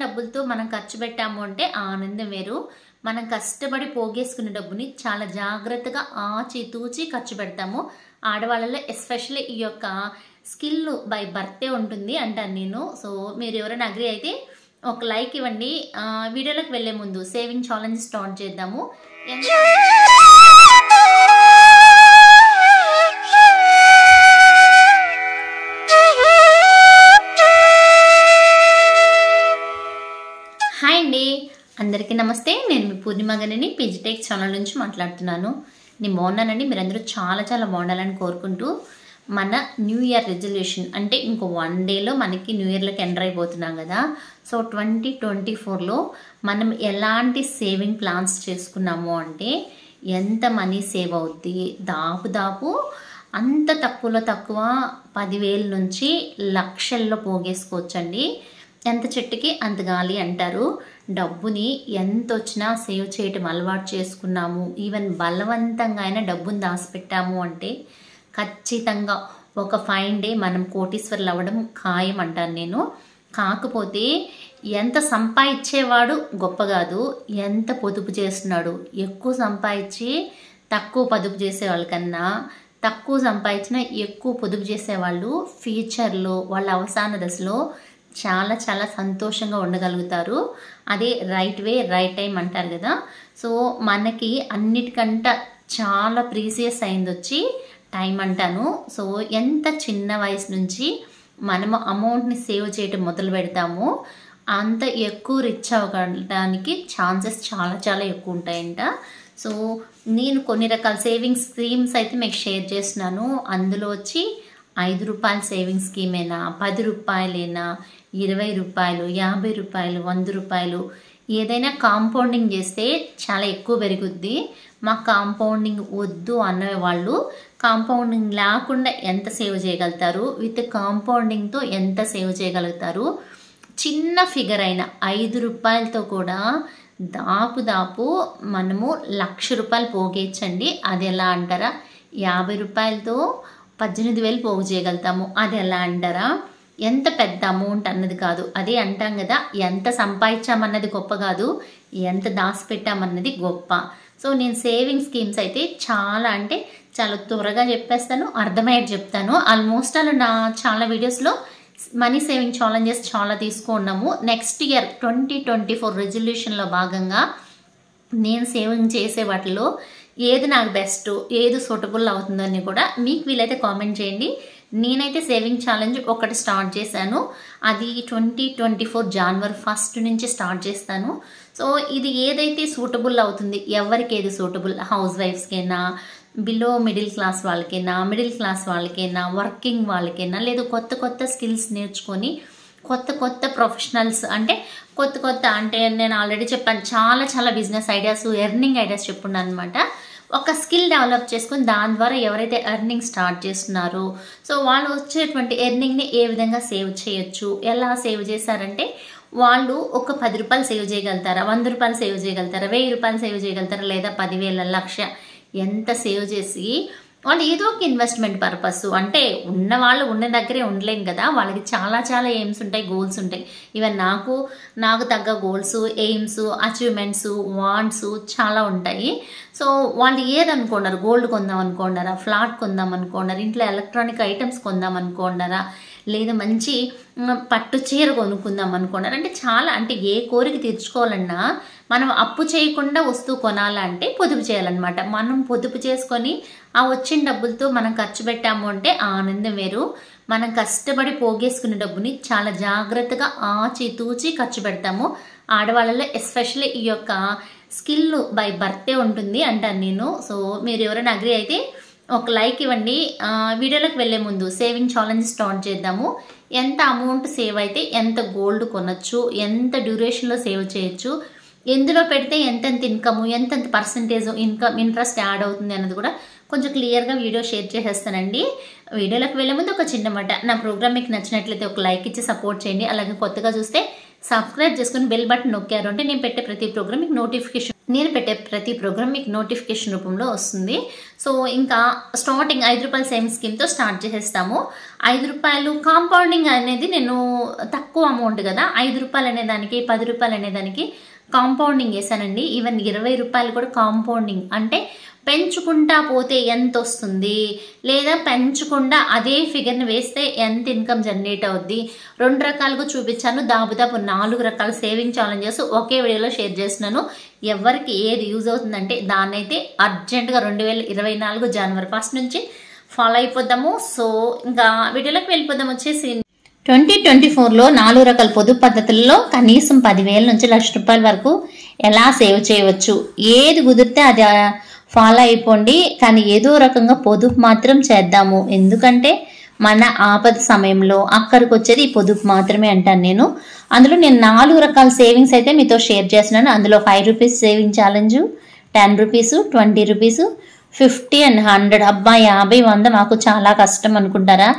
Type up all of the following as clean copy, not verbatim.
డబ్బులతో మనం ఖర్చు పెట్టాము అంటే ఆ ఆనందం వేరు. మనం కష్టపడి పోగేసుకునే డబ్బుని చాలా జాగ్రత్తగా ఆచితూచి ఖర్చు పెడతాము. ఆడవాళ్ళలో ఎస్పెషల్లీ ఈ యొక్క స్కిల్ బై బర్తే ఉంటుంది అంటాను నేను. సో మీరు ఎవరైనా అగ్రి అయితే ఒక లైక్ ఇవ్వండి. వీడియోలోకి వెళ్ళే ముందు సేవింగ్ ఛాలెంజ్ స్టార్ట్ చేద్దాము. హాయ్ అండి, అందరికీ నమస్తే. నేను మీ పూర్ణిమ గనిని పిజిటెక్ ఛానల్ నుంచి మాట్లాడుతున్నాను. నేను బాగున్నానండి. మీరందరూ చాలా చాలా బాగుండాలని కోరుకుంటూ మన న్యూ ఇయర్ రెజల్యూషన్ అంటే ఇంకో 1 డేలో మనకి న్యూ ఇయర్లోకి ఎంటర్ అయిపోతున్నాం కదా. సో 2024లో మనం ఎలాంటి సేవింగ్ ప్లాన్స్ చేసుకున్నాము అంటే ఎంత మనీ సేవ్ అవుద్ది, దాపు అంత తక్కువలో తక్కువ 10,000 నుంచి లక్షల్లో పోగేసుకోవచ్చండి. ఎంత చెట్టుకి అంత గాలి అంటారు. డబ్బుని ఎంత వచ్చినా సేవ్ చేయటం అలవాటు చేసుకున్నాము. ఈవెన్ బలవంతంగా అయినా డబ్బుని దాచిపెట్టాము అంటే ఖచ్చితంగా ఒక ఫైన్ డే మనం కోటీశ్వరులు అవ్వడం ఖాయం అంటాను నేను. కాకపోతే ఎంత సంపాదించేవాడు గొప్ప కాదు, ఎంత పొదుపు చేస్తున్నాడు. ఎక్కువ సంపాదించి తక్కువ పొదుపు చేసే వాళ్ళకన్నా తక్కువ సంపాదించిన ఎక్కువ పొదుపు చేసేవాళ్ళు ఫ్యూచర్లో వాళ్ళ అవసాన దశలో చాలా చాలా సంతోషంగా ఉండగలుగుతారు. అదే రైట్ వే రైట్ టైం అంటారు కదా. సో మనకి అన్నిటికంటే చాలా ప్రీసియస్ అయింది వచ్చి టైం అంటాను. సో ఎంత చిన్న వయసు నుంచి మనము అమౌంట్ని సేవ్ చేయటం మొదలు పెడతామో అంత ఎక్కువ రిచ్ అవ్వడానికి ఛాన్సెస్ చాలా చాలా ఎక్కువ ఉంటాయంట. సో నేను కొన్ని రకాల సేవింగ్స్ స్కీమ్స్ అయితే మీకు షేర్ చేస్తున్నాను. అందులో వచ్చి 5 రూపాయల సేవింగ్ స్కీమేనా, 10 రూపాయలేనా, 20 రూపాయలు, 50 రూపాయలు, 100 రూపాయలు, ఏదైనా కాంపౌండింగ్ చేస్తే చాలా ఎక్కువ పెరుగుద్ది. మా కాంపౌండింగ్ వద్దు అనే వాళ్ళు కాంపౌండింగ్ లేకుండా ఎంత సేవ్ చేయగలుగుతారు, విత్ కాంపౌండింగ్తో ఎంత సేవ్ చేయగలుగుతారు. చిన్న ఫిగర్ అయిన 5 రూపాయలతో కూడా దాపు మనము 1,00,000 రూపాయలు పోగేయచ్చండి. అది ఎలా అంటారా? 50 రూపాయలతో 18,000 పోగు చేయగలుగుతాము. అది ఎలా అంటారా? ఎంత పెద్ద అమౌంట్ అన్నది కాదు, అదే అంటాం కదా, ఎంత సంపాదించామన్నది గొప్ప కాదు, ఎంత దాచిపెట్టామన్నది గొప్ప. సో నేను సేవింగ్ స్కీమ్స్ అయితే చాలా అంటే చాలా త్వరగా చెప్పేస్తాను, అర్థమయ్యేది చెప్తాను. ఆల్మోస్ట్ అలా నా చాలా వీడియోస్లో మనీ సేవింగ్ ఛాలెంజెస్ చాలా తీసుకున్నాము. నెక్స్ట్ ఇయర్ 2024 రెజల్యూషన్లో భాగంగా నేను సేవింగ్ చేసే వాటిలో ఏది నాకు బెస్ట్, ఏది సూటబుల్ అవుతుందని కూడా మీకు వీలైతే కామెంట్ చేయండి. నేనైతే సేవింగ్ ఛాలెంజ్ ఒకటి స్టార్ట్ చేశాను. అది 2024 జనవరి 1 నుంచి స్టార్ట్ చేస్తాను. సో ఇది ఏదైతే సూటబుల్ అవుతుంది, ఎవరికి ఏది సూటబుల్, హౌస్ వైఫ్స్కైనా, బిలో మిడిల్ క్లాస్ వాళ్ళకైనా, మిడిల్ క్లాస్ వాళ్ళకైనా, వర్కింగ్ వాళ్ళకైనా, లేదు కొత్త కొత్త స్కిల్స్ నేర్చుకొని కొత్త ప్రొఫెషనల్స్ అంటే కొత్త అంటే నేను ఆల్రెడీ చెప్పాను చాలా చాలా బిజినెస్ ఐడియాస్, ఎర్నింగ్ ఐడియాస్ చెప్పున్నాను అనమాట. ఒక స్కిల్ డెవలప్ చేసుకుని దాని ద్వారా ఎవరైతే ఎర్నింగ్ స్టార్ట్ చేస్తున్నారో సో వాళ్ళు వచ్చేటువంటి ఎర్నింగ్ని ఏ విధంగా సేవ్ చేయొచ్చు, ఎలా సేవ్ చేశారంటే వాళ్ళు ఒక 10 రూపాయలు సేవ్ చేయగలుగుతారా, 100 రూపాయలు సేవ్ చేయగలుగుతారా, 1000 రూపాయలు సేవ్ చేయగలుగుతారా, లేదా 10,000, 1,00,000 ఎంత సేవ్ చేసి వాళ్ళు ఏదో ఒక ఇన్వెస్ట్మెంట్ పర్పస్ అంటే ఉన్న వాళ్ళు ఉన్న దగ్గరే ఉండలేం కదా, వాళ్ళకి చాలా చాలా ఎయిమ్స్ ఉంటాయి, గోల్స్ ఉంటాయి. ఈవెన్ నాకు తగ్గ గోల్స్, ఎయిమ్స్, అచీవ్మెంట్స్, వాంట్స్ చాలా ఉంటాయి. సో వాళ్ళు ఏదనుకున్నారు, గోల్డ్ కొందాం అనుకున్నారా, ఫ్లాట్ కొందాం అనుకున్నారా, ఇంట్లో ఎలక్ట్రానిక్ ఐటమ్స్ కొందాం అనుకున్నారా, లేదా మంచి పట్టు చీర కొనుక్కుందాం అనుకున్నారు. అంటే చాలా అంటే ఏ కోరిక తీర్చుకోవాలన్నా మనం అప్పు చేయకుండా వస్తువు కొనాలంటే పొదుపు చేయాలన్నమాట. మనం పొదుపు చేసుకొని ఆ వచ్చిన డబ్బులతో మనం ఖర్చు పెట్టాము అంటే ఆ ఆనందం వేరు. మనం కష్టపడి పోగేసుకునే డబ్బుని చాలా జాగ్రత్తగా ఆచితూచి ఖర్చు పెడతాము. ఆడవాళ్ళలో ఎస్పెషల్లీ ఈ యొక్క స్కిల్ బై బర్తే ఉంటుంది అంటాను నేను. సో మీరు ఎవరైనా అగ్రి అయితే ఒక లైక్ ఇవ్వండి. వీడియోలోకి వెళ్ళే ముందు సేవింగ్ ఛాలెంజ్ స్టార్ట్ చేద్దాము. ఎంత అమౌంట్ సేవ్ అయితే ఎంత గోల్డ్ కొనొచ్చు, ఎంత డ్యూరేషన్లో సేవ్ చేయొచ్చు, ఎందులో పెడితే ఎంతెంత ఇన్కమ్, ఎంతెంత పర్సంటేజ్ ఇంట్రెస్ట్ యాడ్ అవుతుంది అన్నది కూడా కొంచెం క్లియర్గా వీడియో షేర్ చేసేస్తానండి. వీడియోలోకి వెళ్ళే ముందు ఒక చిన్న మాట, నా ప్రోగ్రామ్ మీకు నచ్చినట్లయితే ఒక లైక్ ఇచ్చి సపోర్ట్ చేయండి. అలాగే కొత్తగా చూస్తే సబ్స్క్రైబ్ చేసుకుని బెల్ బటన్ నొక్కారు అంటే నేను పెట్టే ప్రతి ప్రోగ్రామ్ మీకు నోటిఫికేషన్ రూపంలో వస్తుంది. సో ఇంకా స్టార్టింగ్ 5 రూపాయల సేవింగ్ స్కీమ్తో స్టార్ట్ చేసేస్తాము. 5 రూపాయలు కాంపౌండింగ్ అనేది నేను తక్కువ అమౌంట్ కదా, 5 రూపాయలు అనేదానికి 10 రూపాయలు అనేదానికి కాంపౌండింగ్ వేసానండి. ఈవెన్ 20 రూపాయలు కూడా కాంపౌండింగ్ అంటే పెంచుకుంటా పోతే ఎంత వస్తుంది, లేదా పెంచకుండా అదే ఫిగర్ని వేస్తే ఎంత ఇన్కమ్ జనరేట్ అవుద్ది, 2 రకాలుగా చూపించాను. దాదాపు 4 రకాల సేవింగ్ ఛాలెంజెస్ ఒకే వీడియోలో షేర్ చేస్తున్నాను. ఎవరికి ఏది యూజ్ అవుతుందంటే దాన్నైతే అర్జెంటుగా 2024 జనవరి 1 నుంచి ఫాలో అయిపోద్దాము. సో ఇంకా వీడియోలోకి వెళ్ళిపోదాం. వచ్చేసి 2024లో 4 రకాల పొదుపు పద్ధతుల్లో కనీసం 10,000 నుంచి ₹1,00,000 వరకు ఎలా సేవ్ చేయవచ్చు. ఏది కుదిరితే అది ఫాలో అయిపోండి, కానీ ఏదో రకంగా పొదుపు మాత్రం చేద్దాము. ఎందుకంటే మన ఆపద సమయంలో అక్కడికి వచ్చేది ఈ పొదుపు మాత్రమే అంటాను నేను. అందులో నేను 4 రకాల సేవింగ్స్ అయితే మీతో షేర్ చేస్తున్నాను. అందులో 5 rupees saving challenge, 10 rupees, 20 rupees, 50 and 100. అబ్బా 50, 100 మాకు చాలా కష్టం అనుకుంటారా?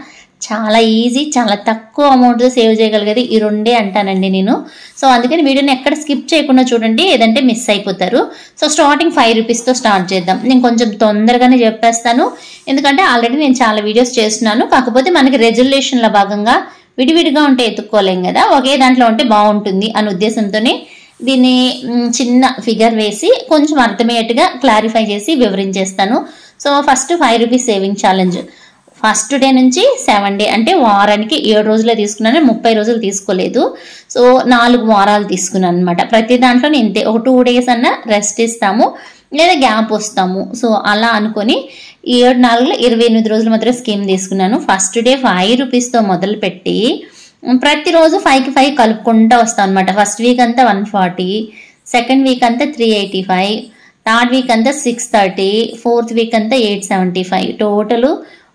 చాలా ఈజీ, చాలా తక్కువ అమౌంట్తో సేవ్ చేయగలిగేది ఈ 2 అంటానండి నేను. సో అందుకని వీడియోని ఎక్కడ స్కిప్ చేయకుండా చూడండి, ఏదంటే మిస్ అయిపోతారు. సో స్టార్టింగ్ 5 రూపీస్తో స్టార్ట్ చేద్దాం. నేను కొంచెం తొందరగానే చెప్పేస్తాను, ఎందుకంటే ఆల్రెడీ నేను చాలా వీడియోస్ చేస్తున్నాను. కాకపోతే మనకి రెజల్యూషన్లో భాగంగా విడివిడిగా ఉంటే ఎత్తుక్కోలేం కదా, ఒకే దాంట్లో ఉంటే బాగుంటుంది అనే ఉద్దేశంతోనే దీన్ని చిన్న ఫిగర్ వేసి కొంచెం అర్థమయ్యేట్టుగా క్లారిఫై చేసి వివరించేస్తాను. So first 5 rupees saving challenge. First day నుంచి 7 డే అంటే వారానికి 7 రోజులే తీసుకున్నాను, 30 రోజులు తీసుకోలేదు. సో 4 వారాలు తీసుకున్నాను అనమాట. ప్రతి దాంట్లో నేను ఒక 2 డేస్ అన్న రెస్ట్ ఇస్తాము, లేదా గ్యాప్ వస్తాము. సో అలా అనుకొని 7, 4, 28 రోజుల మాత్రం స్కీమ్ తీసుకున్నాను. ఫస్ట్ డే 5 రూపీస్తో మొదలుపెట్టి ప్రతిరోజు 5కి 5 కలుపుకుంటూ వస్తాం అనమాట. ఫస్ట్ వీక్ అంతా 140, సెకండ్ వీక్ అంతా 385, థర్డ్ వీక్ అంతా 630, ఫోర్త్ వీక్ అంతా 875. టోటల్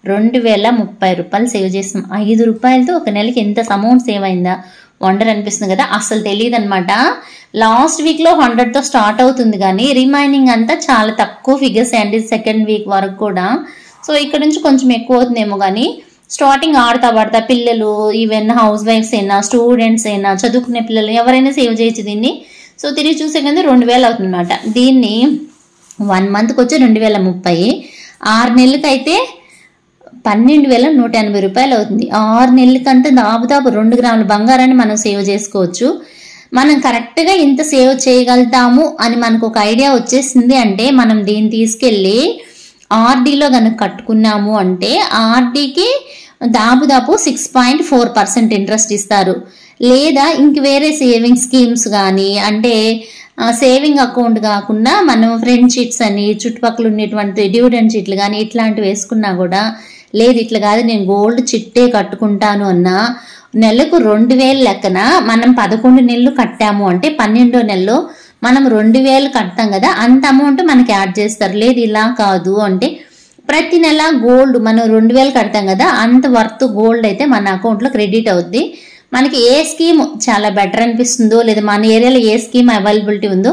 ₹2,030 సేవ్ చేస్తాం. 5 రూపాయలతో ఒక నెలకి ఎంత అమౌంట్ సేవ్ అయిందా వండర్ అనిపిస్తుంది కదా. అసలు తెలియదు అనమాట. లాస్ట్ వీక్లో 100తో స్టార్ట్ అవుతుంది, కానీ రిమైనింగ్ అంతా చాలా తక్కువ ఫిగర్స్ అండి సెకండ్ వీక్ వరకు కూడా. సో ఇక్కడ నుంచి కొంచెం ఎక్కువ అవుతుందేమో, కానీ స్టార్టింగ్ ఆడతా పడతా పిల్లలు, ఈవెన్ హౌస్ వైఫ్స్ అయినా, స్టూడెంట్స్ అయినా, చదువుకునే పిల్లలు ఎవరైనా సేవ్ చేయొచ్చు దీన్ని. సో తిరిగి చూసే కదా 2,000 అవుతుంది అనమాట. దీన్ని 1 మంత్కి వచ్చి 2,030, 6 నెలలకి అయితే 12,180 రూపాయలు అవుతుంది. 6 నెలలకంటే దాదాపు 2 గ్రాముల బంగారాన్ని మనం సేవ్ చేసుకోవచ్చు. మనం కరెక్ట్గా ఇంత సేవ్ చేయగలుగుతాము అని మనకు ఒక ఐడియా వచ్చేసింది అంటే మనం దీన్ని తీసుకెళ్ళి ఆర్డీలో కనుక కట్టుకున్నాము అంటే ఆర్డీకి దాదాపు 6.4% ఇంట్రెస్ట్ ఇస్తారు. లేదా ఇంక వేరే సేవింగ్ స్కీమ్స్ కానీ, అంటే సేవింగ్ అకౌంట్ కాకుండా మనం ఫ్రెండ్ షీట్స్ అని చుట్టుపక్కల ఉండేటువంటి డివిడెండ్ షీట్లు కానీ ఇట్లాంటివి వేసుకున్నా కూడా, లేదు ఇట్లా కాదు నేను గోల్డ్ చిట్టే కట్టుకుంటాను అన్నా నెలకు 2,000 లెక్కన మనం 11 నెలలు కట్టాము అంటే 12వ నెలలో మనం 2,000 కడతాం కదా, అంత అమౌంట్ మనకి యాడ్ చేస్తారు. లేదు ఇలా కాదు అంటే ప్రతి నెల గోల్డ్ మనం 2,000 కడతాం కదా, అంత వర్త్ గోల్డ్ అయితే మన అకౌంట్లో క్రెడిట్ అవుద్ది. మనకి ఏ స్కీమ్ చాలా బెటర్ అనిపిస్తుందో, లేదా మన ఏరియాలో ఏ స్కీమ్ అవైలబిలిటీ ఉందో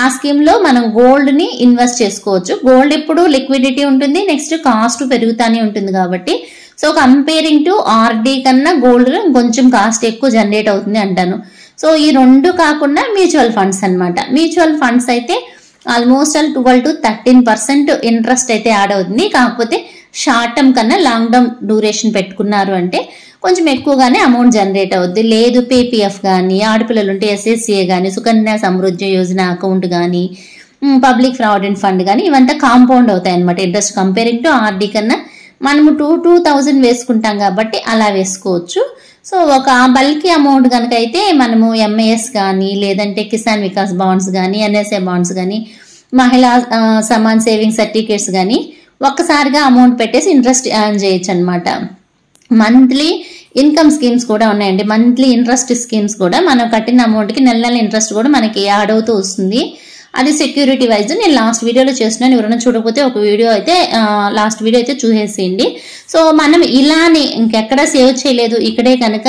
ఆ స్కీమ్లో మనం గోల్డ్ని ఇన్వెస్ట్ చేసుకోవచ్చు. గోల్డ్ ఎప్పుడు లిక్విడిటీ ఉంటుంది, నెక్స్ట్ కాస్ట్ పెరుగుతూనే ఉంటుంది కాబట్టి. సో కంపేరింగ్ టు ఆర్డీ కన్నా గోల్డ్ కొంచెం కాస్ట్ ఎక్కువ జనరేట్ అవుతుంది అంటాను. సో ఈ 2 కాకుండా మ్యూచువల్ ఫండ్స్ అనమాట. మ్యూచువల్ ఫండ్స్ అయితే ఆల్మోస్ట్ 12 to 13% ఇంట్రెస్ట్ అయితే యాడ్ అవుతుంది. కాకపోతే షార్ట్ టర్మ్ కన్నా లాంగ్ టర్మ్ డ్యూరేషన్ పెట్టుకున్నారు అంటే కొంచెం ఎక్కువగానే అమౌంట్ జనరేట్ అవుద్ది. లేదు పీపీఎఫ్ కానీ, ఆడపిల్లలు ఉంటే ఎస్ఎస్సిఏ కానీ, సుకన్య సమృద్ధి యోజన అకౌంట్ కానీ, పబ్లిక్ ప్రావిడెంట్ ఫండ్ కానీ ఇవంతా కాంపౌండ్ అవుతాయి అనమాట. ఇంట్రెస్ట్ కంపేరింగ్ టు ఆర్డీ కన్నా మనము 2,000 వేసుకుంటాం కాబట్టి అలా వేసుకోవచ్చు. సో ఒక బల్కీ అమౌంట్ కనుక అయితే మనము ఎంఐఎస్ కానీ, లేదంటే కిసాన్ వికాస్ బాండ్స్ కానీ, ఎన్ఎస్ఏ బాండ్స్ కానీ, మహిళా సమాన్ సేవింగ్ సర్టిఫికేట్స్ కానీ ఒక్కసారిగా అమౌంట్ పెట్టేసి ఇంట్రెస్ట్ ఎర్న్ చేయొచ్చు అనమాట. మంత్లీ ఇన్కమ్ స్కీమ్స్ కూడా ఉన్నాయండి. మంత్లీ ఇంట్రెస్ట్ స్కీమ్స్ కూడా మనం కట్టిన అమౌంట్కి నెల ఇంట్రెస్ట్ కూడా మనకి యాడ్ అవుతూ వస్తుంది. అది సెక్యూరిటీ వైజ్ నేను లాస్ట్ వీడియోలో చేస్తున్నాను. ఎవరైనా చూడకపోతే ఒక వీడియో అయితే లాస్ట్ వీడియో అయితే చూసేసేయండి. సో మనం ఇలానే ఇంకెక్కడ సేవ్ చేయలేదు, ఇక్కడే కనుక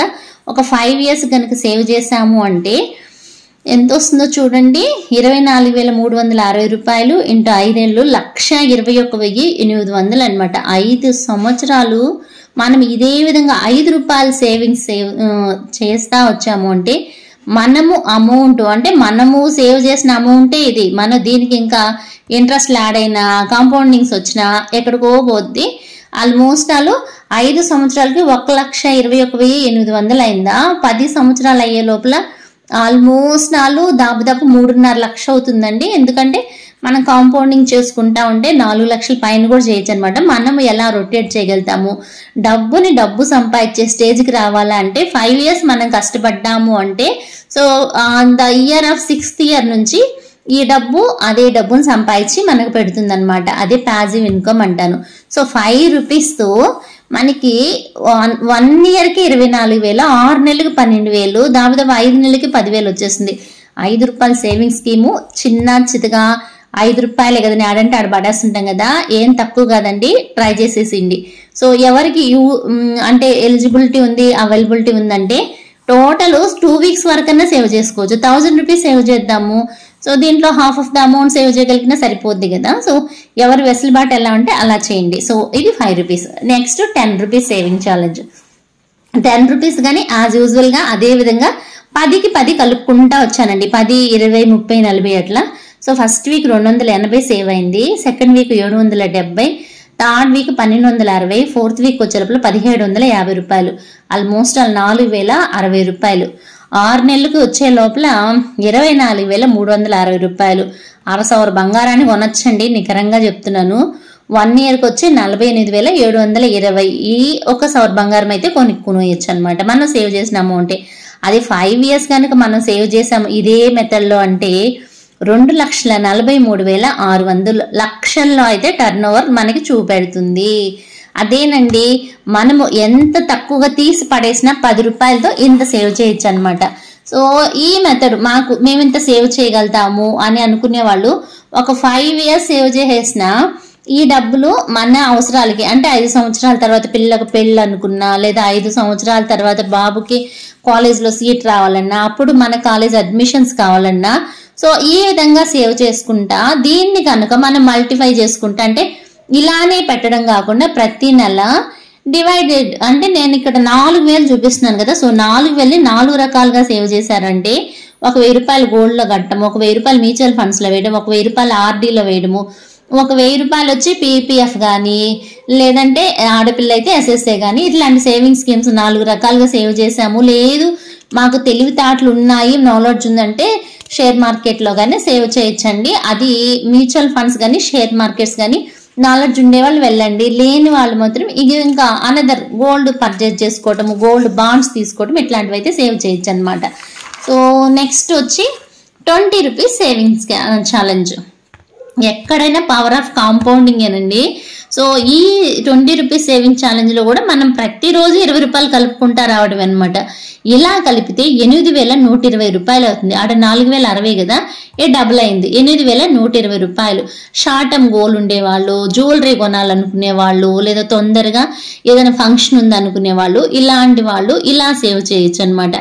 ఒక 5 years కనుక సేవ్ చేసాము అంటే ఎంత వస్తుందో చూడండి. 24,360 రూపాయలు ఇంటూ 5 ఏళ్ళు 1,21,800 అనమాట. 5 సంవత్సరాలు మనం ఇదే విధంగా 5 రూపాయలు సేవింగ్స్ చేస్తా వచ్చాము అంటే మనము అమౌంట్ అంటే మనము సేవ్ చేసిన అమౌంటే ఇది, మనం దీనికి ఇంకా ఇంట్రెస్ట్ యాడ్ అయినా కాంపౌండింగ్స్ వచ్చినా ఎక్కడికో పోద్ది. ఆల్మోస్ట్ 5 సంవత్సరాలకి 1,21,800 అయిందా, 10 సంవత్సరాలు అయ్యే లోపల ఆల్మోస్ట్ దాదాపు 3.5 లక్షలు అవుతుందండి. ఎందుకంటే మనం కాంపౌండింగ్ చేసుకుంటా ఉంటే 4 లక్షల పైన కూడా చేయొచ్చు అనమాట. మనం ఎలా రొటేట్ చేయగలుగుతాము, డబ్బు సంపాదించే స్టేజ్కి రావాలంటే 5 ఇయర్స్ మనం కష్టపడ్డాము అంటే, so the year of 6th year నుంచి ఈ అదే డబ్బును సంపాదించి మనకు పెడుతుంది అనమాట. అదే ప్యాసివ్ ఇన్కమ్ అంటాను. సో 5 రూపీస్తో మనకి 1 ఇయర్కి 24,000, 6 నెలలకి 12,000, దాదాపు 5 నెలలకి 10,000 వచ్చేస్తుంది. 5 రూపాయల సేవింగ్ స్కీము చిన్న చితగా 5 రూపాయలే కదండి, ఆడంటే ఆడ పడేస్తుంటాం కదా, ఏం తక్కువ కాదండి, ట్రై చేసేసిండి. సో ఎవరికి అంటే ఎలిజిబిలిటీ ఉంది, అవైలబిలిటీ ఉందంటే టోటల్ 2 వీక్స్ వరకన్నా సేవ్ చేసుకోవచ్చు. 1000 రూపీస్ సేవ్ చేద్దాము. సో దీంట్లో half of the amount save చేయగలిగినా సరిపోద్ది కదా. సో ఎవరి వెసులుబాటు ఎలా ఉంటే అలా చేయండి. సో ఇది 5 rupees. Next 10 rupees saving challenge. 10 rupees కానీ యాజ్ యూజువల్గా అదే విధంగా 10కి 10 కలుపుకుంటా వచ్చానండి. 10, 20, 30, 40 అట్లా. సో ఫస్ట్ వీక్ 280 సేవ్ అయింది, second week 770, third week 1260, fourth week వచ్చే లోపల 1750 రూపాయలు, ఆల్మోస్ట్ 4,060 రూపాయలు. 6 నెలలకు వచ్చే లోపల 24,360 రూపాయలు. 1,000 బంగారాన్ని కొనొచ్చండి, నికరంగా చెప్తున్నాను. 1 ఇయర్కి వచ్చి 48,720. ఈ 1,000 బంగారం అయితే కొనుక్కొనవచ్చు అనమాట మనం సేవ్ చేసిన అమౌంటే. అది 5 ఇయర్స్ కనుక మనం సేవ్ చేసాము ఇదే మెథడ్లో అంటే 2,43,600 లక్షల్లో అయితే టర్న్ ఓవర్ మనకి చూపెడుతుంది. అదేనండి, మనము ఎంత తక్కువగా తీసి పడేసినా 10 రూపాయలతో ఇంత సేవ్ చేయొచ్చు అనమాట. సో ఈ మెథడ్ మేము ఇంత సేవ్ చేయగలుగుతాము అని అనుకునే వాళ్ళు ఒక 5 ఇయర్స్ సేవ్ చేసేసిన ఈ డబ్బులు మన అవసరాలకి, అంటే 5 సంవత్సరాల తర్వాత పిల్లలకు పెళ్ళి అనుకున్నా, లేదా 5 సంవత్సరాల తర్వాత బాబుకి కాలేజ్లో సీట్ రావాలన్నా, అప్పుడు మన కాలేజ్ అడ్మిషన్స్ కావాలన్నా, సో ఈ విధంగా సేవ్ చేసుకుంటా దీన్ని కనుక మనం మల్టిఫై చేసుకుంటా, అంటే ఇలానే పెట్టడం కాకుండా ప్రతి నెల డివైడెడ్, అంటే నేను ఇక్కడ 4,000 చూపిస్తున్నాను కదా. సో 4,000 4 రకాలుగా సేవ్ చేశారంటే 1,000 రూపాయలు గోల్డ్లో కట్టడం, 1,000 రూపాయలు మ్యూచువల్ ఫండ్స్లో వేయడం, 1,000 రూపాయలు ఆర్డీలో వేయడము, 1,000 రూపాయలు వచ్చి పీపీఎఫ్ కానీ, లేదంటే ఆడపిల్ల అయితే ఎస్ఎస్ఏ కానీ, ఇట్లాంటి సేవింగ్ స్కీమ్స్ 4 రకాలుగా సేవ్ చేసాము. లేదు మాకు తెలివితేటలు ఉన్నాయి, నాలెడ్జ్ ఉందంటే షేర్ మార్కెట్లో కానీ సేవ్ చేయొచ్చండి. అది మ్యూచువల్ ఫండ్స్ కానీ షేర్ మార్కెట్స్ కానీ నాలెడ్జ్ ఉండేవాళ్ళు వెళ్ళండి, లేని వాళ్ళు మాత్రం ఇంకా అనదర్ గోల్డ్ పర్చేజ్ చేసుకోవటం, గోల్డ్ బాండ్స్ తీసుకోవటం, ఇట్లాంటివి అయితే సేవ్ చేయొచ్చు అనమాట. సో నెక్స్ట్ వచ్చి 20 రూపీస్ సేవింగ్స్ ఛాలెంజ్. ఎక్కడైనా పవర్ ఆఫ్ కాంపౌండింగ్ ఏనండి. సో ఈ 20 రూపీస్ సేవింగ్ ఛాలెంజ్లో కూడా మనం ప్రతిరోజు 20 రూపాయలు కలుపుకుంటా రావడం అనమాట. ఇలా కలిపితే 8,120 రూపాయలు అవుతుంది. ఆడ 4,060 కదా, డబుల్ అయింది, 8,120 రూపాయలు. షార్ట్ టర్మ్ గోల్ ఉండేవాళ్ళు, జ్యువెలరీ కొనాలనుకునే వాళ్ళు, లేదా తొందరగా ఏదైనా ఫంక్షన్ ఉంది అనుకునే వాళ్ళు, ఇలాంటి వాళ్ళు ఇలా సేవ్ చేయొచ్చు అనమాట.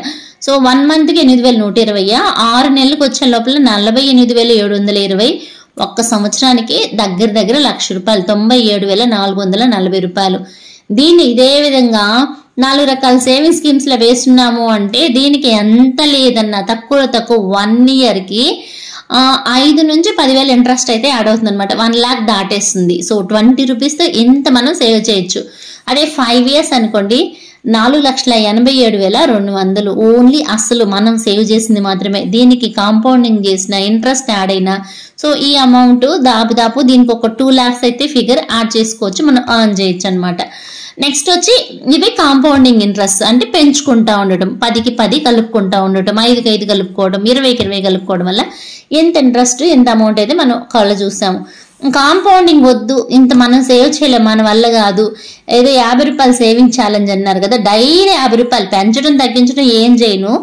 సో 1 మంత్కి 8,120, 6 నెలలకు వచ్చే లోపల 48,720, 1 సంవత్సరానికి దగ్గర 1,00,000 రూపాయలు, 97,440 రూపాయలు. దీన్ని ఇదే విధంగా 4 రకాల సేవింగ్ స్కీమ్స్ లో వేస్తున్నాము అంటే దీనికి ఎంత లేదన్నా తక్కువ 1 ఇయర్కి 5 నుంచి 10,000 ఇంట్రెస్ట్ అయితే యాడ్ అవుతుంది అనమాట. 1 lakh దాటేస్తుంది. సో 20 రూపీస్తో ఇంత మనం సేవ్ చేయొచ్చు. అదే 5 ఇయర్స్ అనుకోండి, 4,87,200 ఓన్లీ అసలు మనం సేవ్ చేసింది మాత్రమే. దీనికి కాంపౌండింగ్ చేసిన ఇంట్రెస్ట్ యాడ్ అయినా సో ఈ అమౌంట్ దాదాపు దీనికి ఒక 2 lakhs అయితే ఫిగర్ యాడ్ చేసుకోవచ్చు, మనం ఎర్న్ చేయొచ్చు అనమాట. నెక్స్ట్ వచ్చి ఇవి కాంపౌండింగ్ ఇంట్రెస్ట్, అంటే పెంచుకుంటా ఉండటం, 10కి 10 కలుపుకుంటా ఉండటం, 5కి 5 కలుపుకోవడం, 20కి 20 కలుపుకోవడం వల్ల ఎంత ఇంట్రెస్ట్ ఎంత అమౌంట్ అయితే మనం కళ్ళు చూసాము. కాంపౌండింగ్ వద్దు, ఇంత మనం సేవ్ చేయలేము, మన వల్ల కాదు, ఏదో 50 రూపాయలు సేవింగ్ ఛాలెంజ్ అన్నారు కదా, డైలీ 50 రూపాయలు పెంచడం తగ్గించడం ఏం చేయను,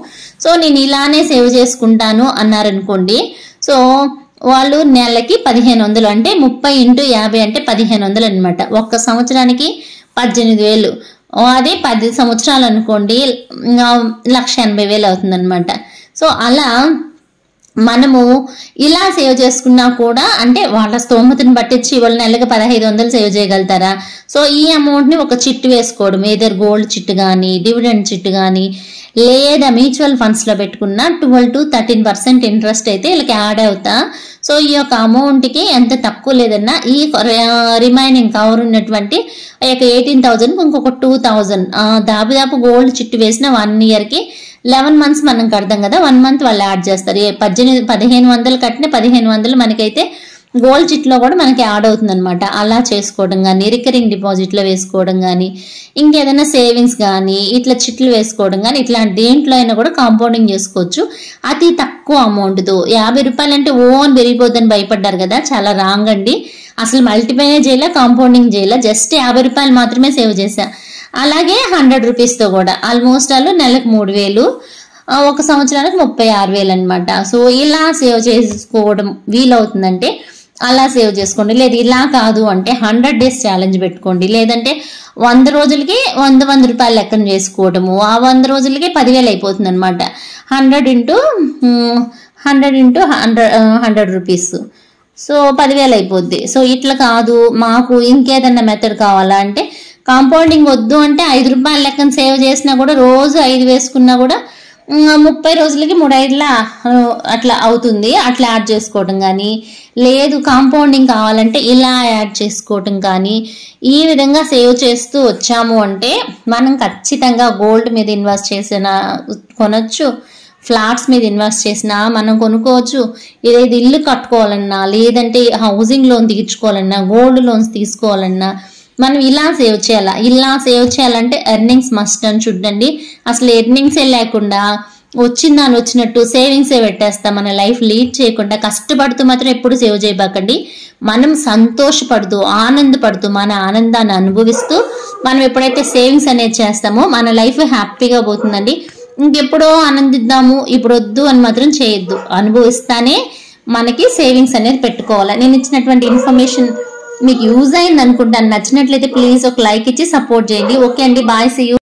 సో నేను ఇలానే సేవ్ చేసుకుంటాను అన్నారనుకోండి. సో వాళ్ళు నెలకి 1,500, అంటే 30 × 50 అంటే 1,500 అనమాట. 1 సంవత్సరానికి 18,000. అదే 10 సంవత్సరాలు అనుకోండి 1,80,000 అవుతుంది అనమాట. సో అలా మనము ఇలా సేవ్ చేసుకున్నా కూడా అంటే వాళ్ళ స్తోమతను పట్టించి వాళ్ళ నెలకు 1500 సేవ్ చేయగలుగుతారా? సో ఈ అమౌంట్ని ఒక చిట్టు వేసుకోవడం, ఏదర్ గోల్డ్ చిట్టు కానీ డివిడెండ్ చిట్టు కానీ లేదా మ్యూచువల్ ఫండ్స్లో పెట్టుకున్న 12 to 13% ఇంట్రెస్ట్ అయితే వీళ్ళకి యాడ్ అవుతా. సో ఈ యొక్క అమౌంట్కి ఎంత తక్కువ లేదన్నా ఈ రిమైనింగ్ కవర్ ఉన్నటువంటి ఈ యొక్క 18,000కి ఇంకొక 2,000 దాదాపు గోల్డ్ చిట్టు వేసిన 1 yearకి 11 months మనం కడతాం కదా, 1 month వాళ్ళు యాడ్ చేస్తారు. 1500 కట్టిన 1500 మనకైతే గోల్డ్ చిట్లో కూడా మనకి యాడ్ అవుతుంది అనమాట. అలా చేసుకోవడం కానీ, రికరింగ్ డిపాజిట్లో వేసుకోవడం కానీ, ఇంకేదైనా సేవింగ్స్ కానీ ఇట్లా చిట్లు వేసుకోవడం కానీ ఇట్లాంటి దేంట్లో అయినా కూడా కాంపౌండింగ్ చేసుకోవచ్చు అతి తక్కువ అమౌంట్తో. 50 రూపాయలు అంటే ఓన్ పెరిగిపోద్దని భయపడ్డారు కదా, చాలా రాంగ్ అండి. అసలు మల్టిప్లై చేయలే, కాంపౌండింగ్ చేయలే, జస్ట్ 50 రూపాయలు మాత్రమే సేవ్ చేశా. అలాగే 100 రూపీస్తో కూడా ఆల్మోస్ట్ వాళ్ళు నెలకు 3,000, ఒక సంవత్సరానికి 36,000 అనమాట. సో ఇలా సేవ్ చేసుకోవడం వీలవుతుందంటే అలా సేవ్ చేసుకోండి. లేదు ఇలా కాదు అంటే 100 days ఛాలెంజ్ పెట్టుకోండి. లేదంటే 100 రోజులకి 100 రూపాయలు లెక్కన చేసుకోవడము, ఆ 100 రోజులకి 10,000 అయిపోతుంది అనమాట. 100 into 100 రూపీస్, సో 10,000 అయిపోద్ది. సో ఇట్లా కాదు, మాకు ఇంకేదన్నా మెథడ్ కావాలా అంటే కాంపౌండింగ్ వద్దు అంటే 5 రూపాయల లెక్కన సేవ్ చేసినా కూడా రోజు 5 వేసుకున్నా కూడా 30 రోజులకి 3,500 అట్లా అవుతుంది. అట్లా యాడ్ చేసుకోవటం కానీ, లేదు కాంపౌండింగ్ కావాలంటే ఇలా యాడ్ చేసుకోవటం కానీ, ఈ విధంగా సేవ్ చేస్తూ వచ్చాము అంటే మనం ఖచ్చితంగా గోల్డ్ మీద ఇన్వెస్ట్ చేసిన కొనొచ్చు, ఫ్లాట్స్ మీద ఇన్వెస్ట్ చేసినా మనం కొనుక్కోవచ్చు. ఏదైతే ఇల్లు కట్టుకోవాలన్నా, లేదంటే హౌసింగ్ లోన్ తీర్చుకోవాలన్నా, గోల్డ్ లోన్స్ తీసుకోవాలన్నా మనం ఇలా సేవ్ చేయాలా. ఇలా సేవ్ చేయాలంటే ఎర్నింగ్స్ మస్ట్ అని చూడండి. అసలు ఎర్నింగ్సే లేకుండా వచ్చిందని వచ్చినట్టు సేవింగ్సే పెట్టేస్తాం. మన లైఫ్ లీడ్ చేయకుండా కష్టపడుతూ మాత్రం ఎప్పుడు సేవ్ చేయబాకండి. మనం సంతోషపడుతూ ఆనందపడుతూ మన ఆనందాన్ని అనుభవిస్తూ మనం ఎప్పుడైతే సేవింగ్స్ అనేది చేస్తామో మన లైఫ్ హ్యాపీగా పోతుందండి. ఇంకెప్పుడో ఆనందిద్దాము ఇప్పుడు వద్దు అని మాత్రం చేయొద్దు. అనుభవిస్తానే మనకి సేవింగ్స్ అనేది పెట్టుకోవాలి. నేను ఇచ్చినటువంటి ఇన్ఫర్మేషన్ మీకు యూజ్ అయింది అనుకుంటాను. నచ్చినట్లయితే ప్లీజ్ ఒక లైక్ ఇచ్చి సపోర్ట్ చేయండి. ఓకే అండి, బాయ్, సీ యూ.